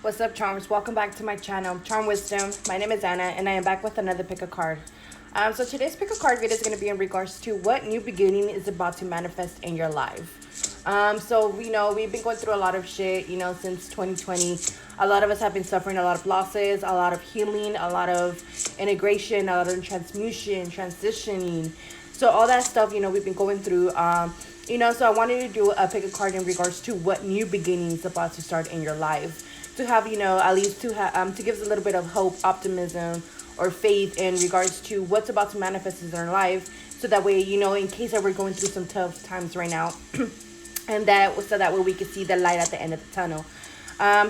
What's up, charms? Welcome back to my channel, Charm Wisdom. My name is Anna, and I am back with another pick a card. So today's pick a card video is going to be in regards to what new beginning is about to manifest in your life. So we've been going through a lot of shit, since 2020. A lot of us have been suffering a lot of losses, a lot of healing, a lot of integration, a lot of transmutation, transitioning. So all that stuff, we've been going through. So I wanted to do a pick a card in regards to what new beginning is about to start in your life. To have, at least to give us a little bit of hope, optimism, or faith in regards to what's about to manifest in our life. So that way, in case that we're going through some tough times right now, and so that way we can see the light at the end of the tunnel.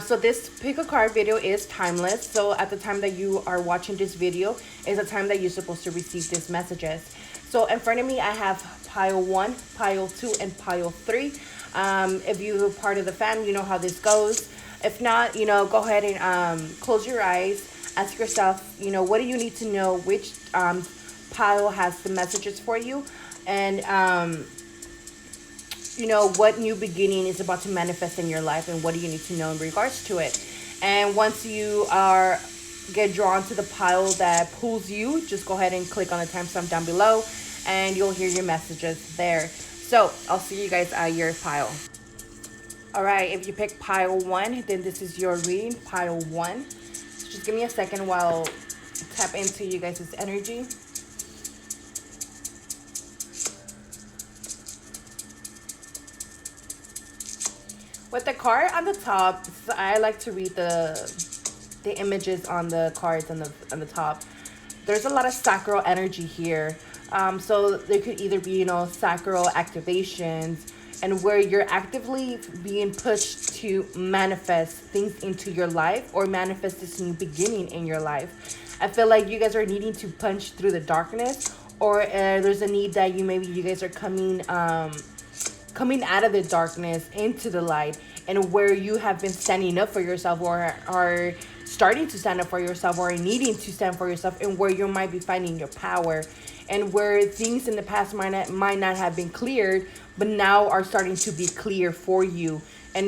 So this pick a card video is timeless. So at the time that you are watching this video is the time that you're supposed to receive these messages. So in front of me, I have pile 1, pile 2, and pile 3. If you're part of the fam, you know how this goes. If not, go ahead and close your eyes. Ask yourself, what do you need to know? Which pile has the messages for you? And, what new beginning is about to manifest in your life, and what do you need to know in regards to it? And once you get drawn to the pile that pulls you, just go ahead and click on the timestamp down below, and you'll hear your messages there. So I'll see you guys at your pile. All right, if you pick pile 1, then this is your reading, pile 1. So just give me a second while I tap into you guys' energy. With the card on the top, so I like to read the images on the cards on the top. There's a lot of sacral energy here. So there could either be, sacral activations, and where you're actively being pushed to manifest things into your life or manifest this new beginning in your life. I feel like you guys are needing to punch through the darkness, or there's a need that you guys are coming out of the darkness into the light, and where you have been standing up for yourself, or are starting to stand up for yourself, or needing to stand for yourself, and where you might be finding your power, and where things in the past might not have been cleared, but now are starting to be clear for you and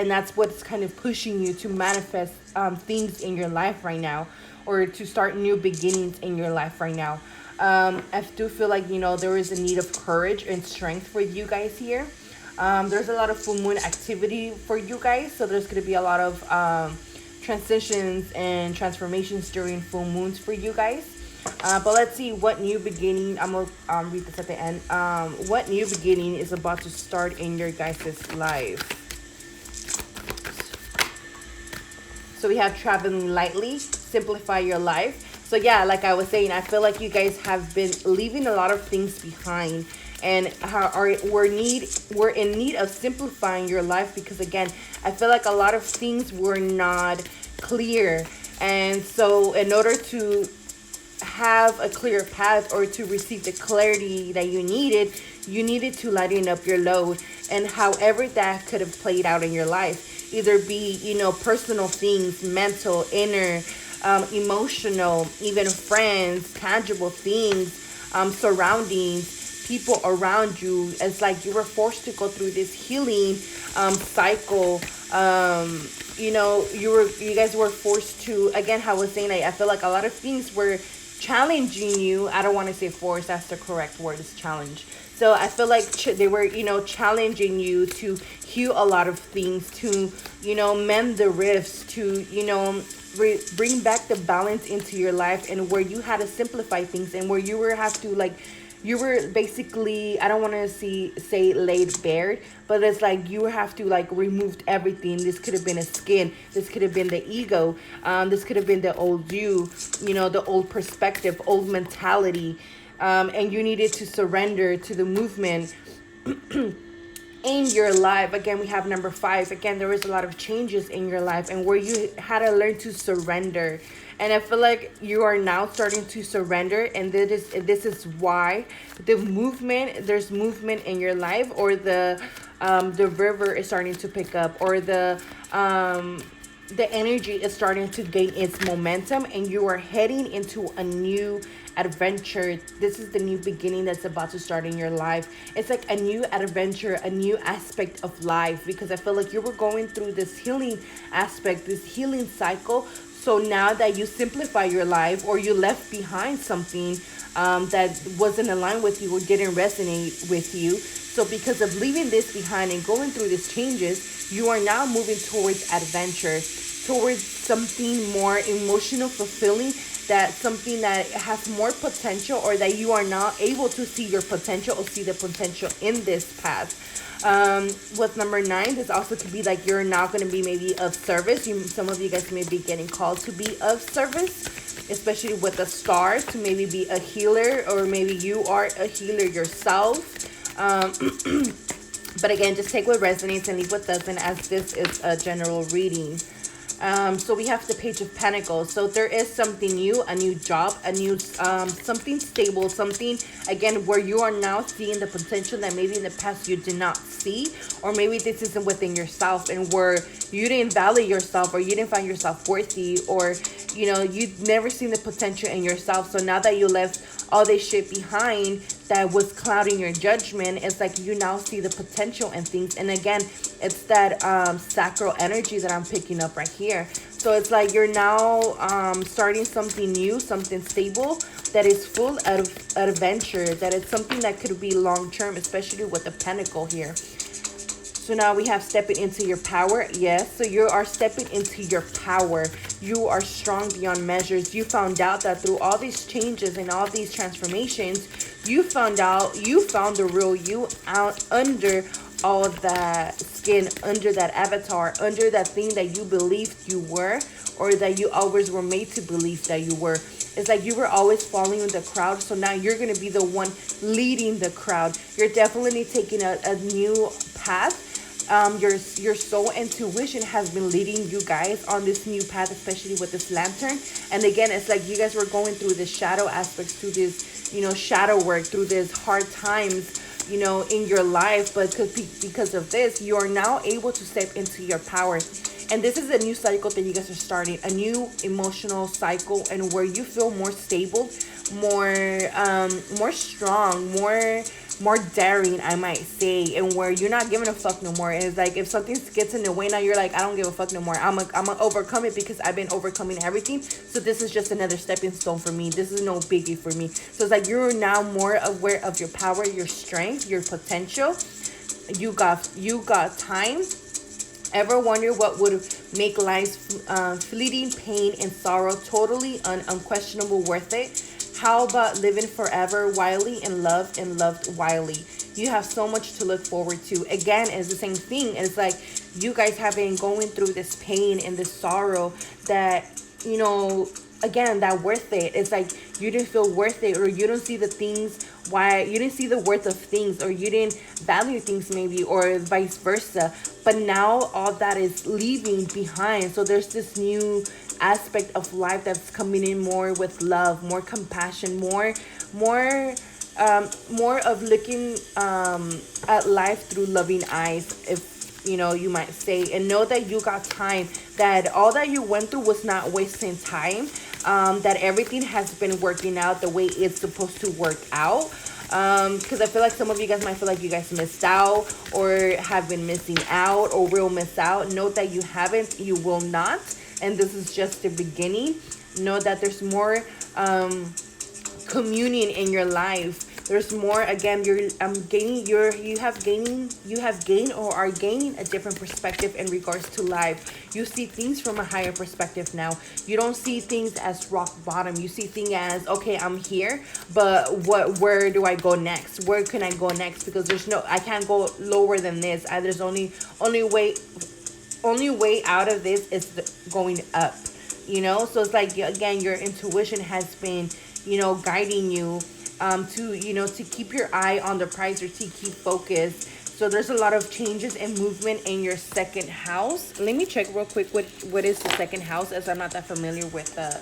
that's what's kind of pushing you to manifest things in your life right now, or to start new beginnings in your life right now. I do feel like, there is a need of courage and strength for you guys here. There's a lot of full moon activity for you guys, so there's going to be a lot of transitions and transformations during full moons for you guys. But let's see what new beginning, I'm going to read this at the end. What new beginning is about to start in your guys' life? So we have traveling lightly, simplify your life. So yeah, like I was saying, I feel like you guys have been leaving a lot of things behind, and we're in need of simplifying your life, because again, I feel like a lot of things were not clear. And so in order to have a clear path, or to receive the clarity that you needed to lighten up your load, and however that could have played out in your life, either be personal things, mental, inner, emotional, even friends, tangible things, surroundings, people around you. It's like you were forced to go through this healing cycle. You guys were forced to, again, how I was saying, I feel like a lot of things were challenging you. I don't want to say force, that's the correct word, is challenge. So I feel like they were, challenging you to heal a lot of things, to, mend the rifts, to, bring back the balance into your life, and where you had to simplify things, and where you were basically, I don't want to say laid bare, but it's like you have to remove everything. This could have been a skin. This could have been the ego. This could have been the old you, the old perspective, old mentality. And you needed to surrender to the movement in your life. Again, we have number 5. Again, there was a lot of changes in your life, and where you had to learn to surrender. And I feel like you are now starting to surrender, and this is why there's movement in your life, or the river is starting to pick up, or the the energy is starting to gain its momentum, and you are heading into a new adventure. This is the new beginning that's about to start in your life. It's like a new adventure, a new aspect of life, because I feel like you were going through this healing aspect, this healing cycle. So now that you simplify your life, or you left behind something that wasn't aligned with you or didn't resonate with you, so because of leaving this behind and going through these changes, you are now moving towards adventure, towards something more emotional, fulfilling, that something that has more potential, or that you are now able to see your potential, or see the potential in this path. With number 9, this also could be like you're now going to be maybe of service. Some of you guys may be getting called to be of service, especially with the star, to maybe be a healer, or maybe you are a healer yourself. But again, just take what resonates and leave what doesn't, as this is a general reading. So we have the Page of Pentacles. So there is something new, a new job, a new something stable, something again where you are now seeing the potential that maybe in the past you did not see, or maybe this isn't within yourself, and where you didn't value yourself, or you didn't find yourself worthy, or you'd never seen the potential in yourself. So now that you left all this shit behind that was clouding your judgment, it's like you now see the potential in things. And again, it's that sacral energy that I'm picking up right here. So it's like you're now starting something new, something stable, that is full of adventure, that is something that could be long term, especially with the pentacle here. So now we have stepping into your power. Yes, so you are stepping into your power. You are strong beyond measures. You found out that through all these changes and all these transformations, you found the real you out under all that skin, under that avatar, under that thing that you believed you were, or that you always were made to believe that you were. It's like you were always following the crowd, so now you're going to be the one leading the crowd. You're definitely taking a new path. Your soul intuition has been leading you guys on this new path, especially with this lantern. And again, it's like you guys were going through the shadow aspects, through this, shadow work, through this hard times, in your life. But because of this, you are now able to step into your power. And this is a new cycle that you guys are starting, a new emotional cycle, and where you feel more stable, more strong, more daring, I might say, and where you're not giving a fuck no more. And it's like if something gets in the way now, you're like, I don't give a fuck no more. I'm gonna overcome it, because I've been overcoming everything. So this is just another stepping stone for me. This is no biggie for me. So it's like you're now more aware of your power, your strength, your potential. You got time. Ever wonder what would make life's fleeting pain and sorrow totally unquestionable worth it? How about living forever wildly and loved wildly? You have so much to look forward to. Again, it's the same thing. It's like you guys have been going through this pain and this sorrow that, again, that worth it. It's like you didn't feel worth it, or you don't see the things, why you didn't see the worth of things, or you didn't value things maybe, or vice versa. But now all that is leaving behind. So there's this new aspect of life that's coming in more with love, more compassion, more of looking at life through loving eyes, if you might say. And know that you got time, that all that you went through was not wasting time, that everything has been working out the way it's supposed to work out. Because I feel like some of you guys might feel like you guys missed out, or have been missing out, or will miss out. Note that you haven't, you will not, and this is just the beginning. Know that there's more communion in your life. There's more. Again, you have gained or are gaining a different perspective in regards to life. You see things from a higher perspective now. You don't see things as rock bottom. You see things as, okay, I'm here, but where do I go next? Where can I go next? Because I can't go lower than this. There's only way out of this is going up. So it's like, again, your intuition has been guiding you to keep your eye on the prize, or to keep focused. So there's a lot of changes and movement in your second house. Let me check real quick what is the second house, as I'm not that familiar with the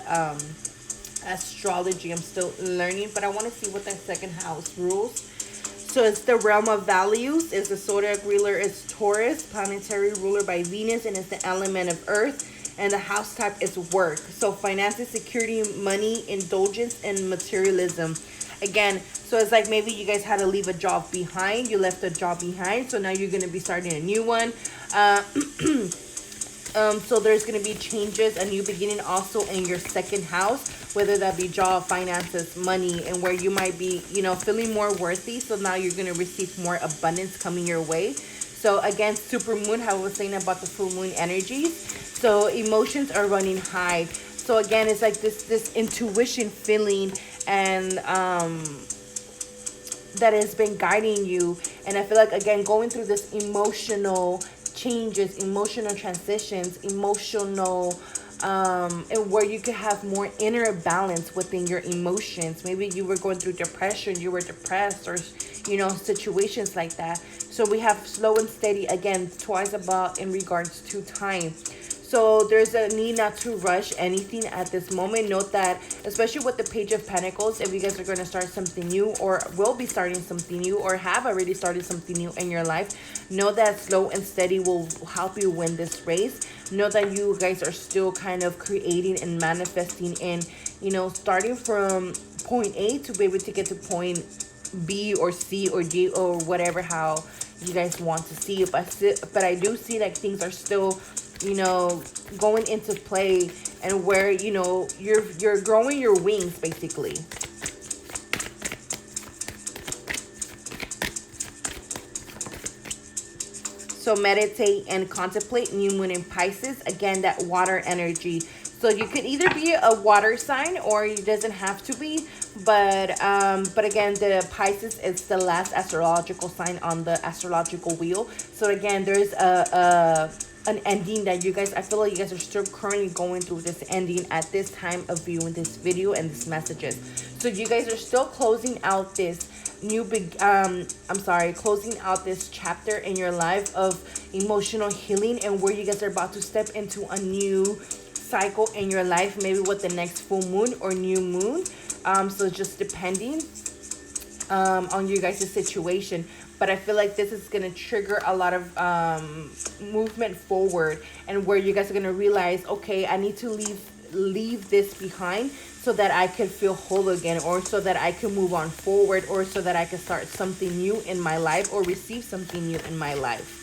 astrology. I'm still learning, but I want to see what that second house rules. So it's the realm of values. It's the zodiac ruler is Taurus, planetary ruler by Venus, and it's the element of earth. And the house type is work. So finances, security, money, indulgence, and materialism. Again, so it's like maybe you guys had to leave a job behind. You left a job behind. So now you're going to be starting a new one. Uh, so there's going to be changes, a new beginning also in your second house, whether that be job, finances, money, and where you might be, feeling more worthy. So now you're going to receive more abundance coming your way. So again, super moon, how I was saying about the full moon energies. So emotions are running high. So again, it's like this intuition feeling and that has been guiding you. And I feel like, again, going through this emotional changes, emotional transitions, emotional and where you could have more inner balance within your emotions. Maybe you were going through depression, you were depressed, or situations like that. So we have slow and steady, again, twice about in regards to time. So there's a need not to rush anything at this moment. Note that, especially with the Page of Pentacles, if you guys are going to start something new or will be starting something new or have already started something new in your life, know that slow and steady will help you win this race. Know that you guys are still kind of creating and manifesting and, starting from point A to be able to get to point B or C or D or whatever, how you guys want to see it. But I do see like things are still going into play, and where you're growing your wings basically. So meditate and contemplate, new moon in Pisces, again, that water energy. So you could either be a water sign or it doesn't have to be, but again, the Pisces is the last astrological sign on the astrological wheel. So again, there's an ending that you guys, I feel like you guys are still currently going through this ending at this time of viewing this video and these messages. So you guys are still closing out this closing out this chapter in your life of emotional healing, and where you guys are about to step into a new cycle in your life, maybe with the next full moon or new moon. So just depending on you guys' situation. But I feel like this is going to trigger a lot of movement forward, and where you guys are going to realize, okay, I need to leave this behind so that I could feel whole again, or so that I can move on forward, or so that I can start something new in my life or receive something new in my life.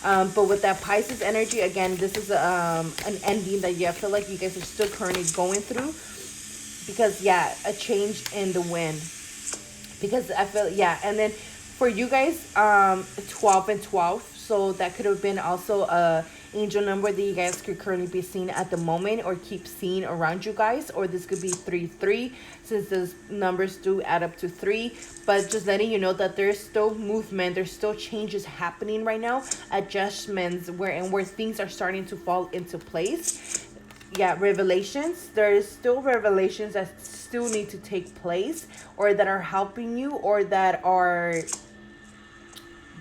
But with that Pisces energy, again, this is an ending that I feel like you guys are still currently going through, because a change in the wind. Because I feel, and then for you guys, 12 and 12, so that could have been also a angel number that you guys could currently be seeing at the moment or keep seeing around you guys. Or this could be 3-3, since those numbers do add up to 3. But just letting you know that there's still movement, there's still changes happening right now, adjustments where things are starting to fall into place. Revelations. There is still revelations that still need to take place, or that are helping you, or that are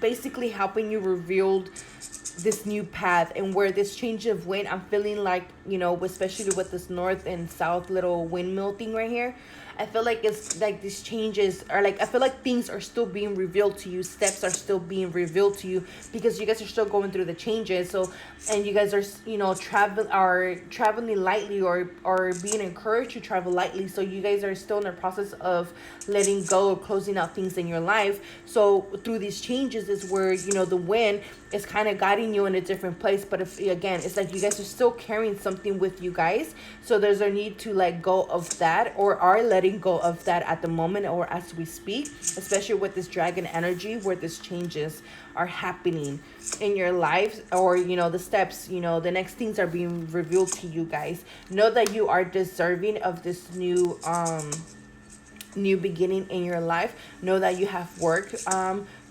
basically helping you reveal this new path. And where this change of wind, I'm feeling like, especially with this north and south little windmill thing right here, I feel like it's like these changes are like, I feel like things are still being revealed to you. Steps are still being revealed to you, because you guys are still going through the changes. So, and you guys are, traveling lightly, or being encouraged to travel lightly. So you guys are still in the process of letting go or closing out things in your life. So through these changes is where, the wind is kind of guiding you in a different place. But if, again, it's like you guys are still carrying something with you guys. So there's a need to let go of that, or are letting go of that at the moment, or as we speak, especially with this dragon energy, where these changes are happening in your life, or the steps, the next things are being revealed to you guys. Know that you are deserving of this new beginning in your life. Know that you have worked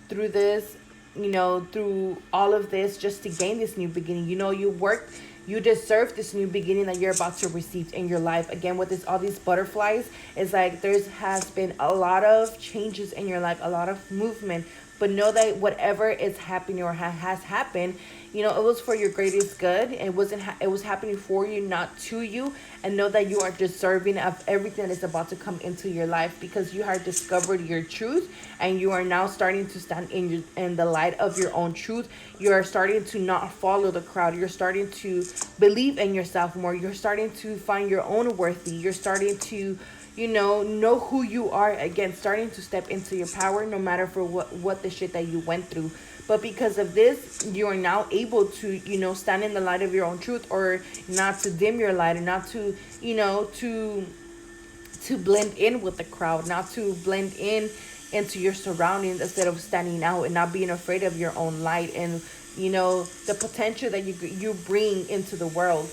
through this, through all of this, just to gain this new beginning. You worked. You deserve this new beginning that you're about to receive in your life. Again, with this, all these butterflies, it's like has been a lot of changes in your life, a lot of movement. But know that whatever is happening or has happened, You know, it was for your greatest good. It was happening for you, not to you. And know that you are deserving of everything that is about to come into your life, because you have discovered your truth, and you are now starting to stand in the light of your own truth. You are starting to not follow the crowd. You're starting to believe in yourself more. You're starting to find your own worthy. You're starting to, know who you are again, starting to step into your power, no matter for what the shit that you went through. But because of this, you are now able to, stand in the light of your own truth, or not to dim your light, and not to, to blend in with the crowd, not to blend in into your surroundings, instead of standing out and not being afraid of your own light, and the potential that you bring into the world.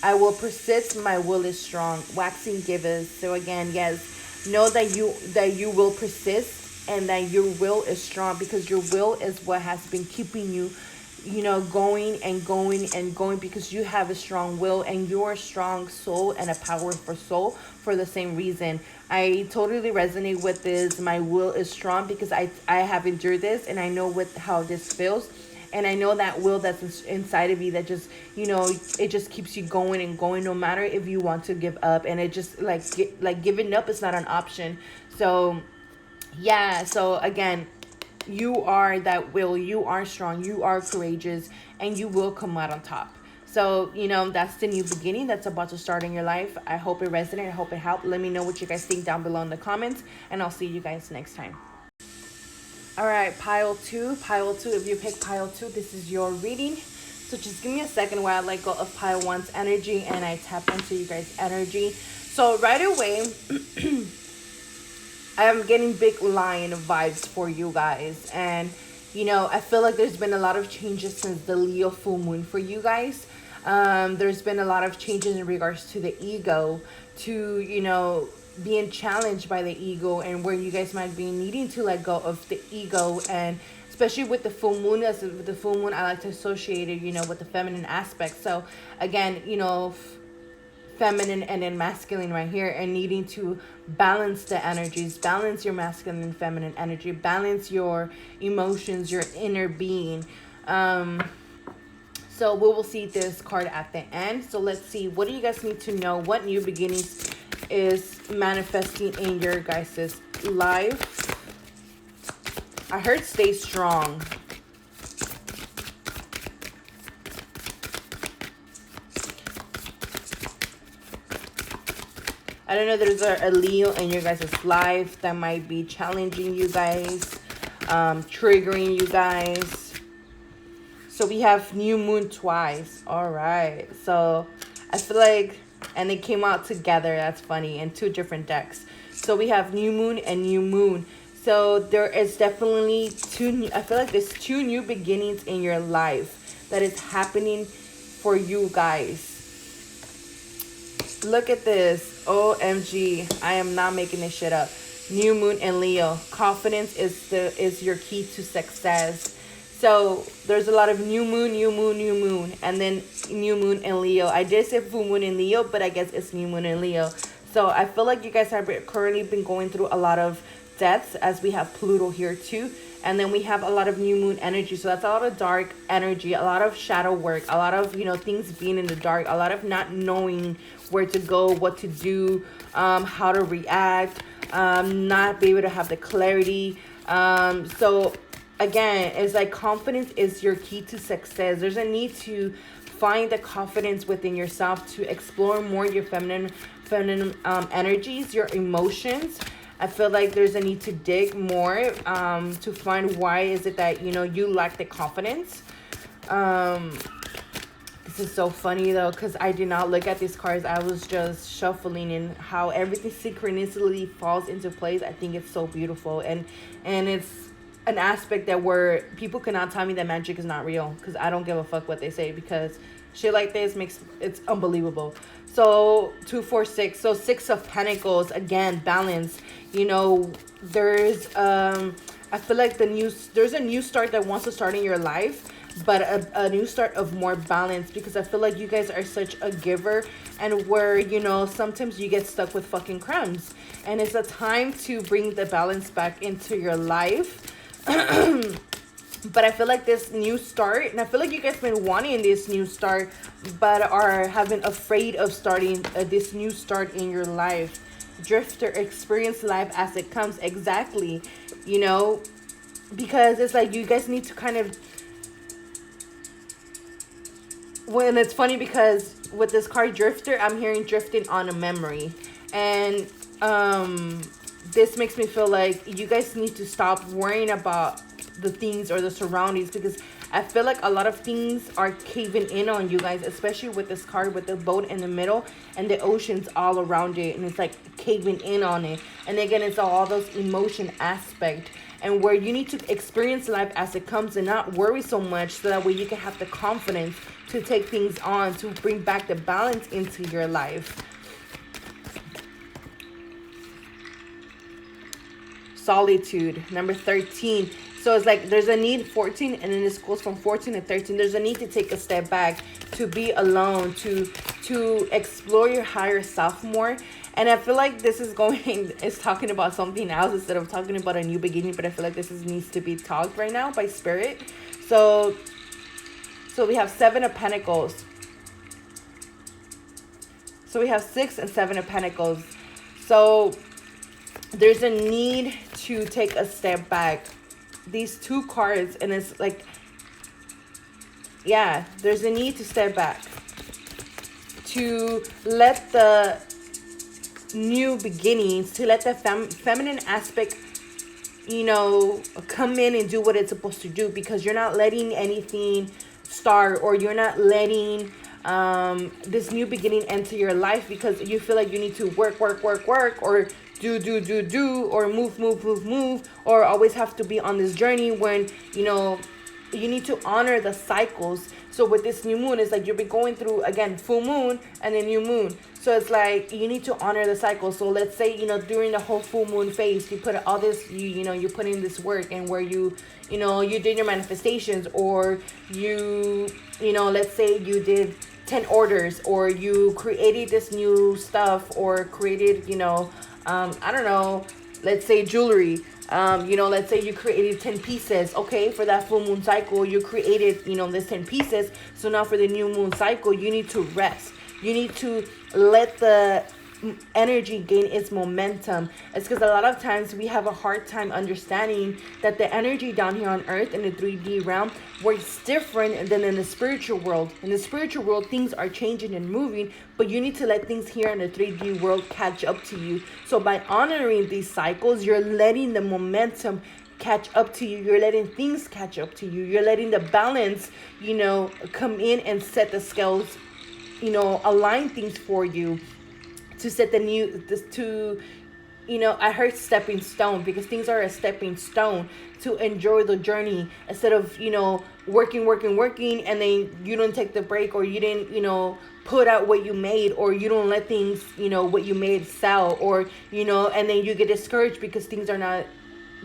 I will persist, my will is strong. Waxing givers. So again, yes, know that you will persist, and that your will is strong, because your will is what has been keeping you, going and going and going, because you have a strong will, and you're a strong soul and a powerful soul for the same reason. I totally resonate with this. My will is strong, because I have endured this, and I know how this feels. And I know that will that's inside of you, that just, it just keeps you going and going, no matter if you want to give up. And it just like giving up is not an option. So yeah, so again, you are that will, you are strong, you are courageous, and you will come out on top. So, that's the new beginning that's about to start in your life. I hope it resonated. I hope it helped. Let me know what you guys think down below in the comments, and I'll see you guys next time. All right, pile two. If you pick pile two, this is your reading. So just give me a second while I let go of pile one's energy and I tap into you guys' energy. So right away, I am getting big lion vibes for you guys. And, I feel like there's been a lot of changes since the Leo full moon for you guys. There's been a lot of changes in regards to the ego, to, being challenged by the ego, and where you guys might be needing to let go of the ego. And especially with the full moon, I like to associate it, with the feminine aspect. So again, feminine and then masculine right here, and needing to balance the energies, balance your masculine and feminine energy, balance your emotions, your inner being. So we will see this card at the end. So let's see, what do you guys need to know? What new beginnings is manifesting in your guys' life? I heard stay strong. I don't know, there's a Leo in your guys' life that might be challenging you guys, triggering you guys. So we have new moon twice. All right. So I feel like, and they came out together. That's funny. In two different decks. So we have new moon and new moon. So there is definitely I feel like there's two new beginnings in your life that is happening for you guys. Look at this. OMG. I am not making this shit up. New moon and Leo. Confidence is your key to success. So there's a lot of new moon, and then new moon and Leo. I did say full moon and Leo, but I guess it's new moon and Leo. So I feel like you guys have currently been going through a lot of deaths, as we have Pluto here too. And then we have a lot of new moon energy. So that's a lot of dark energy, a lot of shadow work, a lot of, things being in the dark, a lot of not knowing where to go, what to do, how to react, not be able to have the clarity. So again, it's like confidence is your key to success. There's a need to find the confidence within yourself, to explore more your feminine energies, your emotions. I feel like there's a need to dig more to find why is it that, you lack the confidence. This is so funny though, because I did not look at these cards. I was just shuffling, and how everything synchronicity falls into place. I think it's so beautiful. And it's an aspect that where people cannot tell me that magic is not real, because I don't give a fuck what they say, because shit like this it's unbelievable. So 2, 4, 6. So 6 of Pentacles, again, balance. There's I feel like there's a new start that wants to start in your life, but a new start of more balance, because I feel like you guys are such a giver, and where sometimes you get stuck with fucking crumbs, and it's a time to bring the balance back into your life. But I feel like this new start, and I feel like you guys been wanting this new start, but have been afraid of starting this new start in your life. Drifter, experience life as it comes. Exactly. You know, because it's like you guys need to kind of, when it's funny because with this card Drifter, I'm hearing drifting on a memory. And this makes me feel like you guys need to stop worrying about the things or the surroundings, because I feel like a lot of things are caving in on you guys, especially with this card with the boat in the middle and the oceans all around it, and it's like caving in on it. And again, it's all those emotion aspect, and where you need to experience life as it comes and not worry so much, so that way you can have the confidence to take things on, to bring back the balance into your life. Solitude, number 13. So it's like there's a need, 14, and then this goes from 14 to 13. There's a need to take a step back, to be alone, to explore your higher self more. And I feel like this is talking about something else instead of talking about a new beginning. But I feel like needs to be talked right now by Spirit. So we have 7 of Pentacles. So we have 6 and 7 of Pentacles. So there's a need to take a step back. These 2 cards, and it's like, yeah, there's a need to step back, to let the new beginnings, to let the feminine aspect, you know, come in and do what it's supposed to do, because you're not letting anything start, or you're not letting this new beginning enter your life, because you feel like you need to work, or do, or move, or always have to be on this journey, when, you know, you need to honor the cycles. So with this new moon, it's like you've been going through, again, full moon and then new moon. So it's like you need to honor the cycle. So let's say, you know, during the whole full moon phase, you put all this, you put in this work, and where you did your manifestations, or let's say you did 10 orders, or you created this new stuff, or created, I don't know, let's say jewelry. Let's say you created 10 pieces. Okay, for that full moon cycle, you created, this 10 pieces. So now for the new moon cycle, you need to rest. You need to let the energy gain its momentum. It's because a lot of times we have a hard time understanding that the energy down here on earth in the 3D realm works different than in the spiritual world. In the spiritual world, things are changing and moving, but you need to let things here in the 3D world catch up to you. So by honoring these cycles, you're letting the momentum catch up to you. You're letting things catch up to you. You're letting the balance, come in and set the scales, align things for you, to set the new, I heard stepping stone, because things are a stepping stone to enjoy the journey, instead of, working, and then you don't take the break, or you didn't, put out what you made, or you don't let things, what you made sell, or, and then you get discouraged because things are not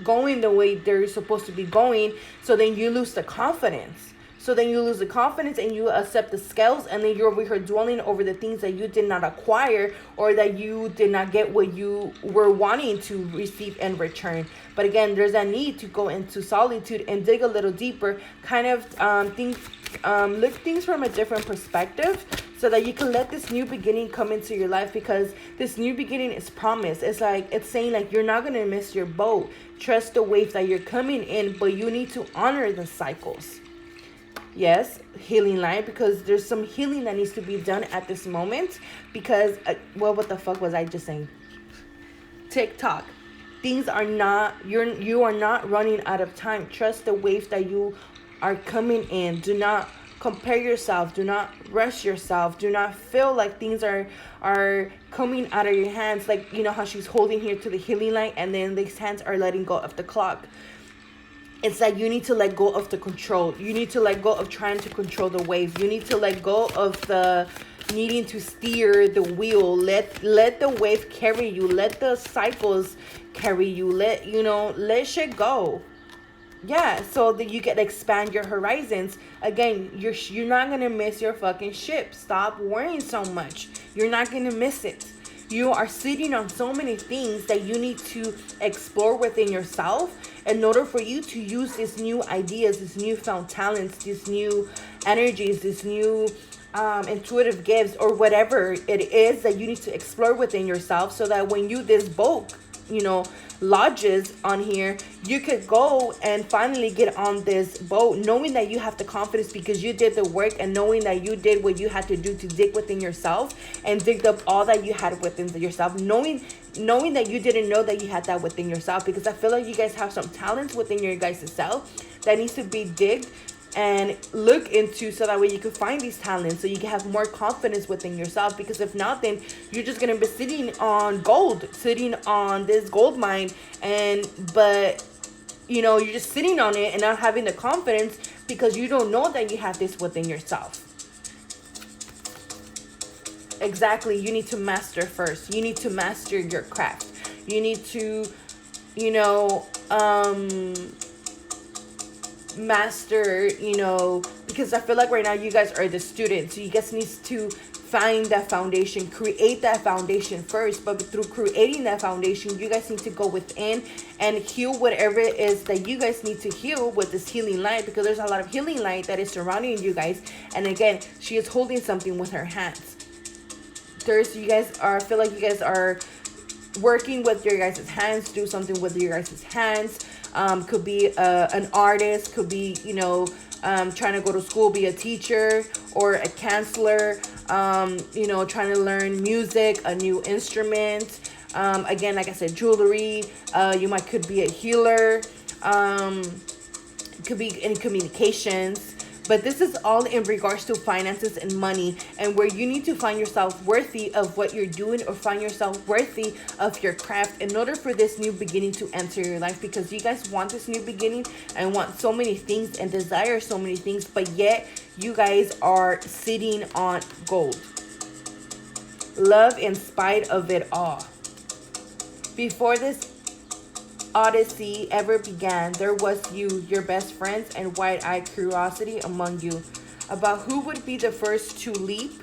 going the way they're supposed to be going. So then you lose the confidence. And you accept the scales, and then you're over here dwelling over the things that you did not acquire, or that you did not get what you were wanting to receive in return. But again, there's a need to go into solitude and dig a little deeper, kind of look things from a different perspective, so that you can let this new beginning come into your life, because this new beginning is promised. It's saying like you're not going to miss your boat. Trust the wave that you're coming in, but you need to honor the cycles. Yes, healing line, because there's some healing that needs to be done at this moment, because what the fuck was I just saying? TikTok. Things are not, you are not running out of time. Trust the wave that you are coming in. Do not compare yourself. Do not rush yourself. Do not feel like things are coming out of your hands, like how she's holding here to the healing line, and then these hands are letting go of the clock. It's like you need to let go of the control. You need to let go of trying to control the wave. You need to let go of the needing to steer the wheel. Let the wave carry you. Let the cycles carry you. Let shit go. Yeah, so that you can expand your horizons. Again, you're not gonna miss your fucking ship. Stop worrying so much. You're not gonna miss it. You are sitting on so many things that you need to explore within yourself, in order for you to use these new ideas, these newfound talents, these new energies, these new intuitive gifts, or whatever it is that you need to explore within yourself, so that when you this boat, lodges on here, you could go and finally get on this boat, knowing that you have the confidence because you did the work, and knowing that you did what you had to do to dig within yourself and dig up all that you had within yourself, knowing that you didn't know that you had that within yourself. Because I feel like you guys have some talents within your guys' self that needs to be digged and look into, so that way you can find these talents, so you can have more confidence within yourself. Because if not, then you're just gonna be sitting on gold, sitting on this gold mine, but you're just sitting on it and not having the confidence because you don't know that you have this within yourself. Exactly. You need to master first. You need to master your craft. You need to master, because I feel like right now you guys are the students, so you guys need to find that foundation, create that foundation first. But through creating that foundation, you guys need to go within and heal whatever it is that you guys need to heal with this healing light, because there's a lot of healing light that is surrounding you guys. And again, she is holding something with her hands. I feel like you guys are working with your guys' hands. Do something with your guys' hands. Could be an artist, could be trying to go to school, be a teacher or a counselor, trying to learn music, a new instrument, again, like I said, jewelry. Could be a healer, could be in communications. But this is all in regards to finances and money, and where you need to find yourself worthy of what you're doing, or find yourself worthy of your craft in order for this new beginning to enter your life. Because you guys want this new beginning and want so many things and desire so many things, but yet you guys are sitting on gold. Love in spite of it all. Before this odyssey ever began, there was you, your best friends, and wide-eyed curiosity among you about who would be the first to leap,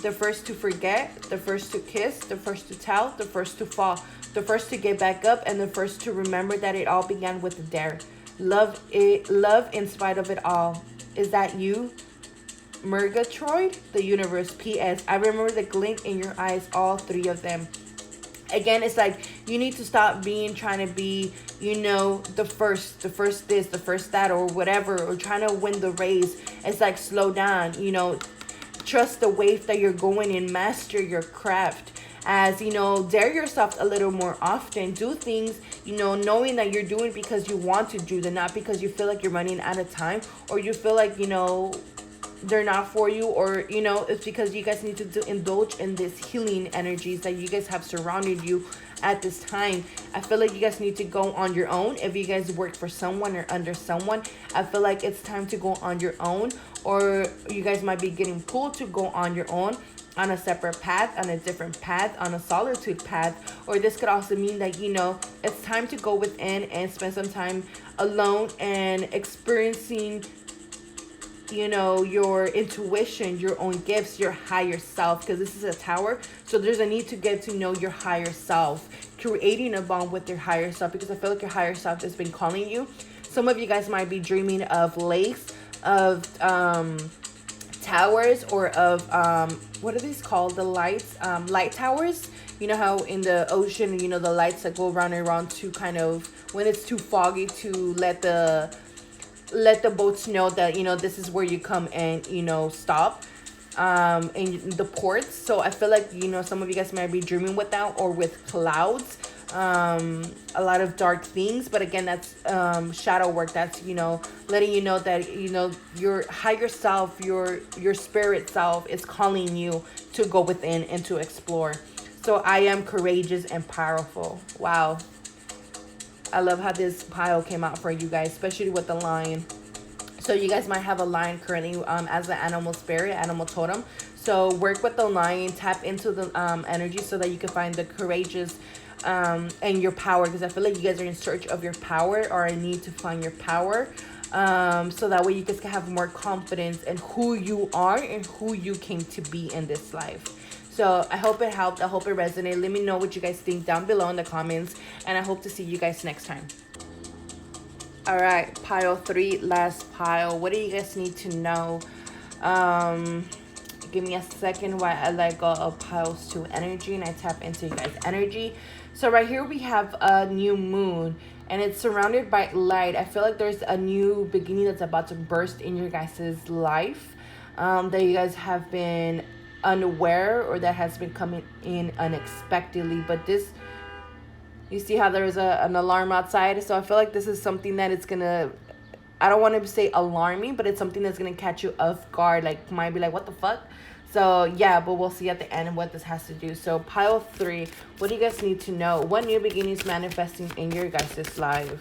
the first to forget, the first to kiss, the first to tell, the first to fall, the first to get back up, and the first to remember that it all began with a dare. Love in spite of it all. Is that you, Murgatroyd? The universe. P.S. I remember the glint in your eyes, all three of them. Again, it's like you need to stop trying to be, the first this, the first that, or whatever, or trying to win the race. It's like, slow down, trust the wave that you're going in, master your craft. As, dare yourself a little more often. Do things, knowing that you're doing because you want to do them, not because you feel like you're running out of time, or you feel like, they're not for you, or it's because you guys need to indulge in this healing energies that you guys have surrounded you at this time. I feel like you guys need to go on your own. If you guys work for someone or under someone, I feel like it's time to go on your own, or you guys might be getting pulled to go on your own, on a separate path, on a different path, on a solitude path. Or this could also mean that it's time to go within and spend some time alone and experiencing your intuition, your own gifts, your higher self, because this is a tower. So there's a need to get to know your higher self, creating a bond with your higher self, because I feel like your higher self has been calling you. Some of you guys might be dreaming of lakes, of towers, or of what are these called, the lights, light towers. You know how in the ocean, the lights that go round and around to kind of, when it's too foggy, to let the boats know that this is where you come and stop in the ports. So I feel like some of you guys might be dreaming with that, or with clouds, a lot of dark things. But again, that's shadow work. That's letting you know that your higher self, your spirit self is calling you to go within and to explore. So I am courageous and powerful. Wow, I love how this pile came out for you guys, especially with the lion. So you guys might have a lion currently as an animal spirit, animal totem. So work with the lion, tap into the energy so that you can find the courageous and your power. Because I feel like you guys are in search of your power, or in need to find your power. So that way you guys can have more confidence in who you are and who you came to be in this life. So I hope it helped. I hope it resonated. Let me know what you guys think down below in the comments. And I hope to see you guys next time. All right, pile 3, last pile. What do you guys need to know? Give me a second while I let go of piles 2 energy and I tap into you guys' energy. So right here we have a new moon and it's surrounded by light. I feel like there's a new beginning that's about to burst in your guys' life, that you guys have been unaware or that has been coming in unexpectedly. But this, you see how there's an alarm outside? So I feel like this is something that it's gonna, I don't want to say alarming, but it's something that's gonna catch you off guard. Like, might be like, what the fuck? So yeah, but we'll see at the end what this has to do. So pile 3, what do you guys need to know? What new beginnings manifesting in your guys' life?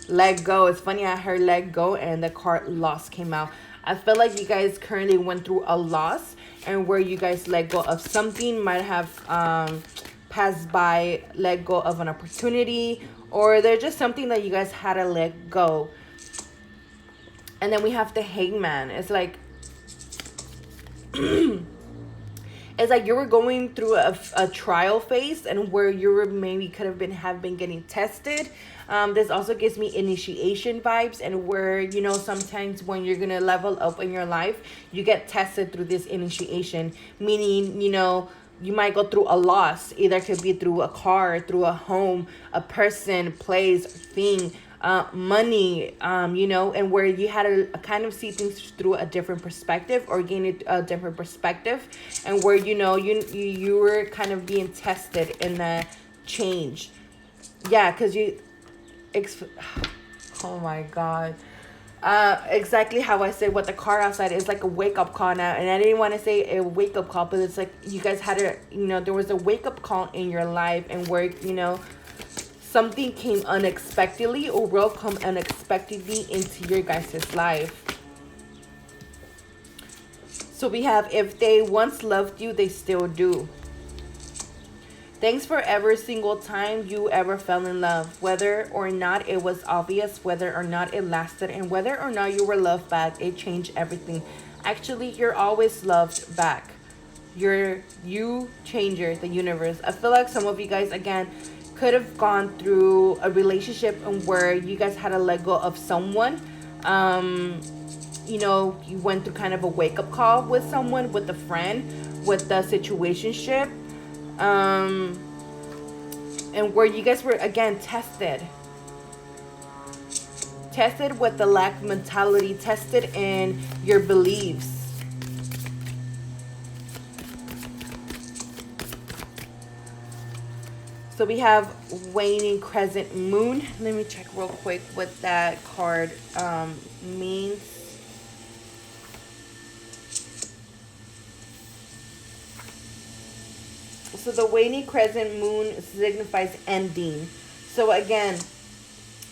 Let go. It's funny, I heard let go and the card loss came out. I feel like you guys currently went through a loss and where you guys let go of something, might have passed by, let go of an opportunity, or there's just something that you guys had to let go. And then we have the hangman. It's like it's like you were going through a trial phase and where you were maybe could have been getting tested. This also gives me initiation vibes, and where, you know, sometimes when you're gonna level up in your life, you get tested through this initiation, meaning, you know, you might go through a loss. Either it could be through a car, through a home, a person, place, thing, money, you know, and where you had to kind of see things through a different perspective or gain a different perspective, and where, you know, you were kind of being tested in the change. Yeah, because oh my god. Exactly how I said what the card outside is, like a wake-up call now. And I didn't want to say a wake-up call, but it's like you guys had a, you know, there was a wake-up call in your life, and where, you know, something came unexpectedly or will come unexpectedly into your guys' life. So we have, if they once loved you, they still do. Thanks for every single time you ever fell in love, whether or not it was obvious, whether or not it lasted, and whether or not you were loved back. It changed everything. Actually, you're always loved back. You changer, the universe. I feel like some of you guys, again, could have gone through a relationship and where you guys had to let go of someone. You know, you went through kind of a wake-up call with someone, with a friend, with the situationship. And where you guys were, again, tested with the lack mentality, tested in your beliefs. So we have waning crescent moon. Let me check real quick what that card means. So the waning crescent moon signifies ending. So again,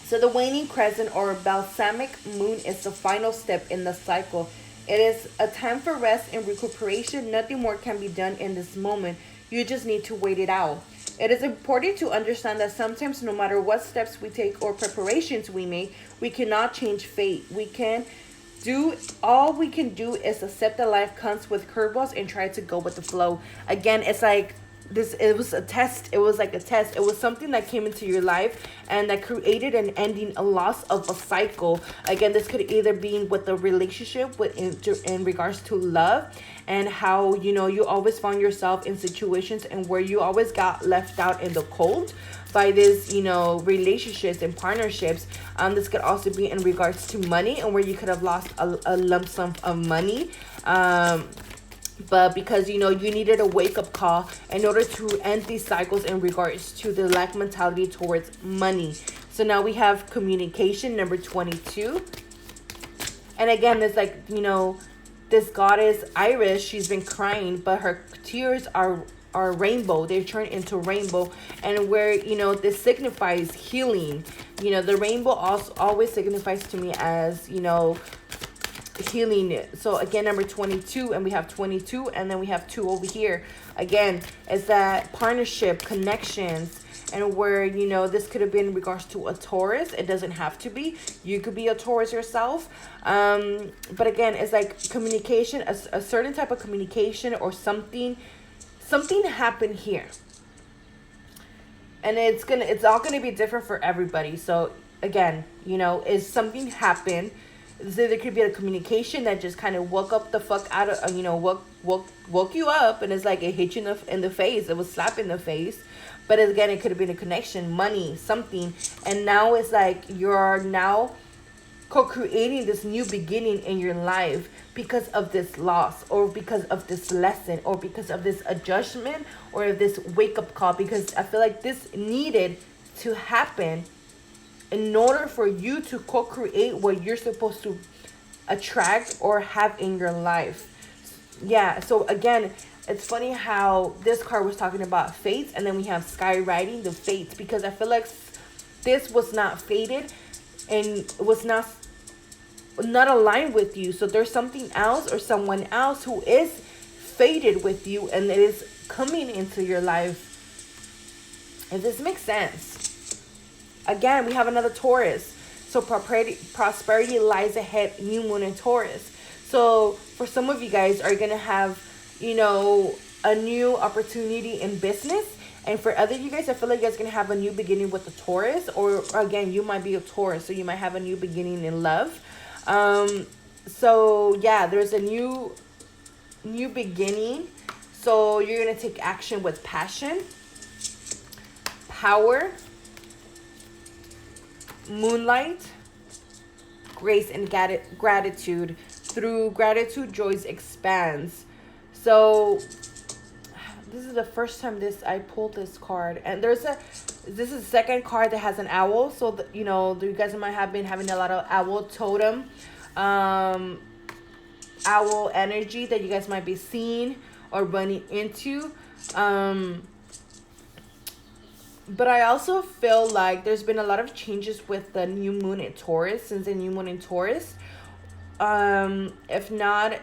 so the waning crescent or balsamic moon is the final step in the cycle. It is a time for rest and recuperation. Nothing more can be done in this moment. You just need to wait it out. It is important to understand that sometimes, no matter what steps we take or preparations we make, we cannot change fate. All we can do is accept that life comes with curveballs and try to go with the flow. Again, it's like this, it was a test. It was like a test. It was something that came into your life and that created an ending, a loss of a cycle. Again, this could either be with a relationship, in regards to love, and how, you know, you always found yourself in situations and where you always got left out in the cold by this, you know, relationships and partnerships. This could also be in regards to money, and where you could have lost a lump sum of money. But because, you know, you needed a wake-up call in order to end these cycles in regards to the lack mentality towards money. So now we have communication, number 22. And again, it's like, you know, this goddess Iris, she's been crying, but her tears are rainbow. They turn into rainbow. And where, you know, this signifies healing. You know, the rainbow also always signifies to me as, you know, healing it. So again, number 22, and we have 22, and then we have 2 over here. Again, is that partnership, connections, and where, you know, this could have been in regards to a Taurus. It doesn't have to be. You could be a Taurus yourself. But again, it's like communication, a certain type of communication, or something happened here. and it's all gonna be different for everybody. So again, is something happen. So there could be a communication that just kind of woke up the fuck out of, woke you up, and it's like it hit you in the face. It was slap in the face. But again, it could have been a connection, money, something. And now it's like you're now co-creating this new beginning in your life because of this loss, or because of this lesson, or because of this adjustment, or this wake-up call. Because I feel like this needed to happen in order for you to co-create what you're supposed to attract or have in your life. Yeah, so again, it's funny how this card was talking about fates, and then we have skywriting the fates, because I feel like this was not fated and was not aligned with you. So there's something else or someone else who is fated with you, and it is coming into your life. If this makes sense. Again, we have another Taurus. So prosperity lies ahead, new moon in Taurus. So for some of you guys are going to have, a new opportunity in business. And for other you guys, I feel like you guys going to have a new beginning with the Taurus. Or again, you might be a Taurus, so you might have a new beginning in love. So yeah, there's a new beginning. So you're going to take action with passion, power, moonlight, grace, and gratitude. Through gratitude, joy expands. So this is the first time I pulled this card, and this is the second card that has an owl. So you guys might have been having a lot of owl totem, owl energy that you guys might be seeing or running into. But I also feel like there's been a lot of changes with the new moon in Taurus, since the new moon in Taurus. If not,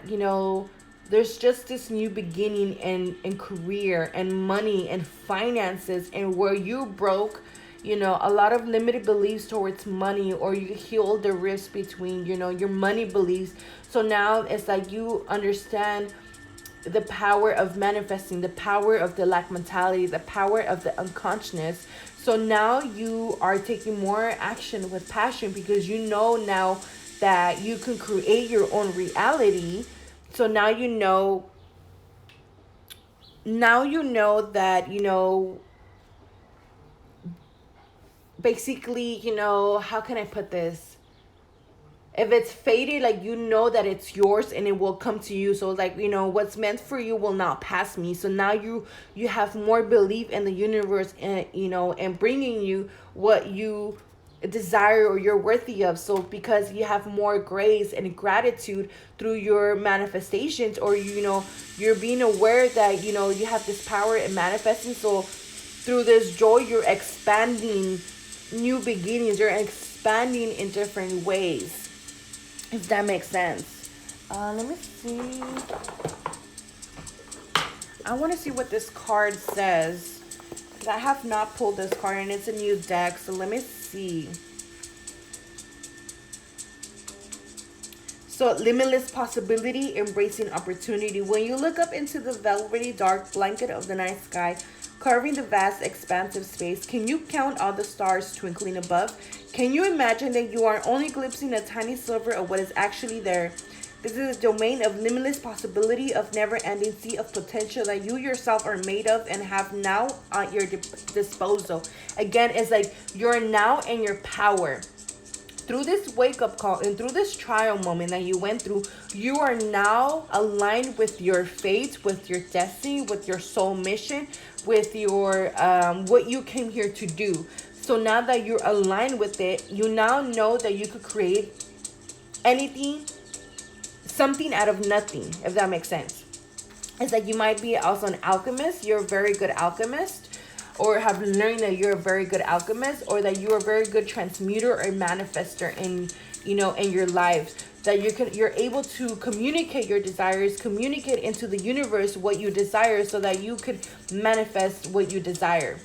there's just this new beginning in career and money and finances, and where you broke, a lot of limited beliefs towards money, or you healed the rifts between, your money beliefs. So now it's like you understand the power of manifesting, the power of the lack mentality, the power of the unconscious. So now you are taking more action with passion, because now that you can create your own reality. So now that basically, how can I put this? If it's fated, like, that it's yours and it will come to you. So like, what's meant for you will not pass me. So now you have more belief in the universe, and and bringing you what you desire or you're worthy of. So because you have more grace and gratitude through your manifestations, or you're being aware that you have this power in manifesting. So through this joy, you're expanding new beginnings, you're expanding in different ways, if that makes sense. Let me see. I want to see what this card says, because I have not pulled this card, and it's a new deck. So let me see. So limitless possibility, embracing opportunity. When you look up into the velvety dark blanket of the night sky, carving the vast expansive space, can you count all the stars twinkling above? Can you imagine that you are only glimpsing a tiny sliver of what is actually there? This is a domain of limitless possibility, of never-ending sea of potential that you yourself are made of and have now at your disposal. Again, it's like you're now in your power. Through this wake-up call and through this trial moment that you went through, you are now aligned with your fate, with your destiny, with your soul mission, with your what you came here to do. So now that you're aligned with it, you now know that you could create anything, something out of nothing, if that makes sense. It's like you might be also an alchemist. You're a very good alchemist, or have learned that you're a very good alchemist, or that you're a very good transmuter or manifester in your life. That you're able to communicate your desires, communicate into the universe what you desire, so that you could manifest what you desire.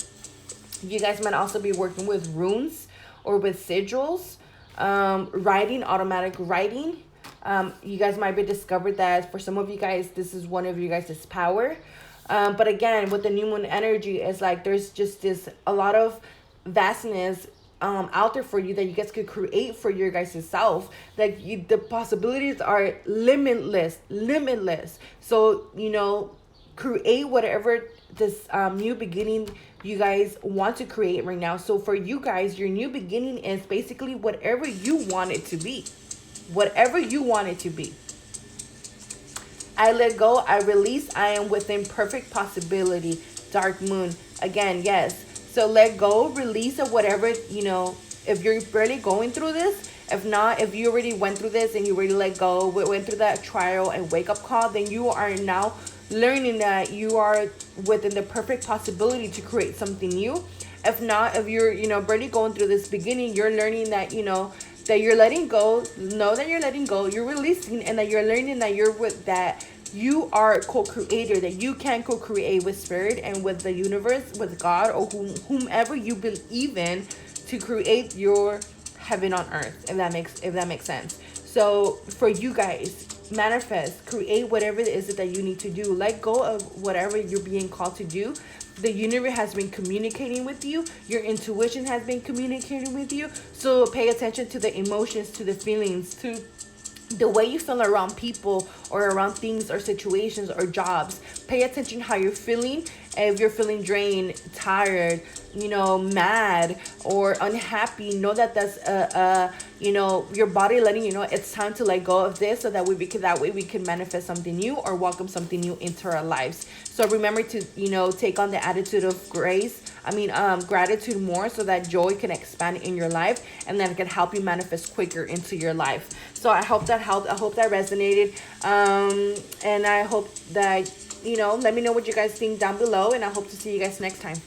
You guys might also be working with runes or with sigils, writing, automatic writing. You guys might be discovered that for some of you guys, this is one of you guys' power. But again, with the new moon energy, it's like there's just this a lot of vastness out there for you that you guys could create for your guys' self. Like the possibilities are limitless, limitless. So create whatever this new beginning you guys want to create right now. So for you guys, your new beginning is basically whatever you want it to be, whatever you want it to be. I let go, I release, I am within perfect possibility. Dark moon. Again, yes. So let go, release of whatever, if you're barely going through this. If not, if you already went through this and you already let go, went through that trial and wake up call, then you are now learning that you are within the perfect possibility to create something new. If not, if you're, barely going through this beginning, you're learning that, that you're letting go. Know that you're letting go, you're releasing, and that you're learning that you're with that you are a co-creator, that you can co-create with spirit and with the universe, with God, or whomever you believe in, to create your heaven on earth, if that makes sense. So for you guys, manifest, create whatever it is that you need to do. Let go of whatever you're being called to do. The universe has been communicating with you. Your intuition has been communicating with you. So pay attention to the emotions, to the feelings, to the way you feel around people or around things or situations or jobs. Pay attention how you're feeling. If you're feeling drained, tired, mad or unhappy, know that that's your body letting you know it's time to let go of this, so that way we can manifest something new or welcome something new into our lives. So remember to take on the attitude of gratitude more, so that joy can expand in your life, and then it can help you manifest quicker into your life. So I hope that helped. I hope that resonated. And I hope that let me know what you guys think down below, and I hope to see you guys next time.